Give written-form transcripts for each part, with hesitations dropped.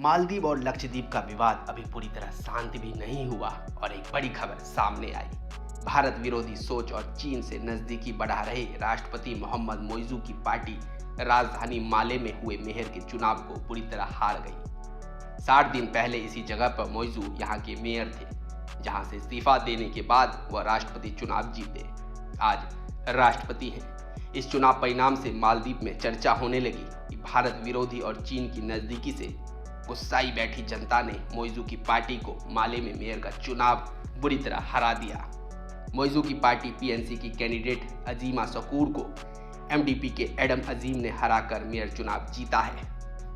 मालदीव और लक्षद्वीप का विवाद अभी पूरी तरह शांत भी नहीं हुआ और एक बड़ी खबर सामने आई। भारत विरोधी सोच और चीन से नजदीकी बढ़ा रहे राष्ट्रपति मोहम्मद मोइजू की पार्टी राजधानी माले में हुए मेयर के चुनाव को पूरी तरह हार गई। 60 दिन पहले इसी जगह पर मोइजू यहाँ के मेयर थे, जहाँ से इस्तीफा देने के बाद वह राष्ट्रपति चुनाव जीते। आज राष्ट्रपति हैं। इस चुनाव परिणाम से मालदीव में चर्चा होने लगी कि भारत विरोधी और चीन की नजदीकी से गुस्साई बैठी जनता ने मोइजू की पार्टी को माले में मेयर का चुनाव बुरी तरह हरा दिया। मोइजू की पार्टी पीएनसी की कैंडिडेट अजीमा शकूर को एमडीपी के एडम अजीम ने हराकर मेयर चुनाव जीता है।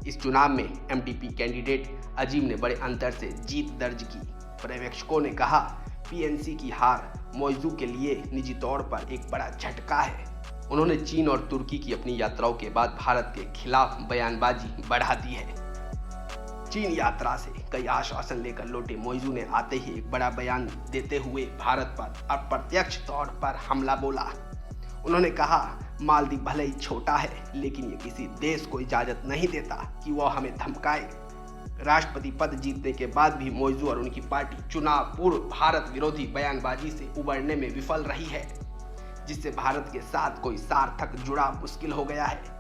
इस चुनाव में एमडीपी कैंडिडेट अजीम ने बड़े अंतर से जीत दर्ज की। पर्यवेक्षकों ने कहा, पीएनसी की हार मोइजू के लिए निजी तौर पर एक बड़ा झटका है। उन्होंने चीन और तुर्की की अपनी यात्राओं के बाद भारत के खिलाफ बयानबाजी बढ़ा दी है। चीन यात्रा से कई आश्वासन लेकर लौटे मोइजू ने आते ही एक बड़ा बयान देते हुए भारत पर अप्रत्यक्ष तौर पर हमला बोला। उन्होंने कहा, मालदीव भले ही छोटा है, लेकिन ये किसी देश को इजाजत नहीं देता कि वह हमें धमकाए। राष्ट्रपति पद जीतने के बाद भी मोइजू और उनकी पार्टी चुनाव पूर्व भारत विरोधी बयानबाजी से उबरने में विफल रही है, जिससे भारत के साथ कोई सार्थक जुड़ाव मुश्किल हो गया है।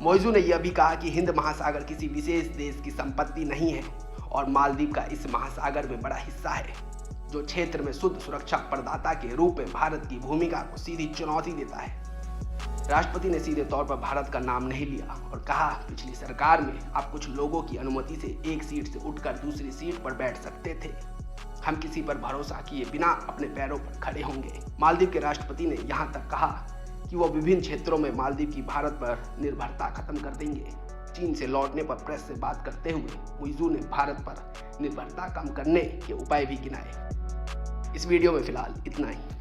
मोइजू ने यह भी कहा कि हिंद महासागर किसी विशेष देश की संपत्ति नहीं है और मालदीव का इस महासागर में बड़ा हिस्सा है, जो क्षेत्र में शुद्ध सुरक्षा प्रदाता के रूप में भारत की भूमिका को सीधी चुनौती देता है। राष्ट्रपति ने सीधे तौर पर भारत का नाम नहीं लिया और कहा, पिछली सरकार में आप कुछ लोगों की अनुमति से एक सीट से उठकर दूसरी सीट पर बैठ सकते थे। हम किसी पर भरोसा किए बिना अपने पैरों पर खड़े होंगे। मालदीव के राष्ट्रपति ने यहाँ तक कहा कि वो विभिन्न क्षेत्रों में मालदीव की भारत पर निर्भरता खत्म कर देंगे। चीन से लौटने पर प्रेस से बात करते हुए मोइजू ने भारत पर निर्भरता कम करने के उपाय भी गिनाए। इस वीडियो में फिलहाल इतना ही।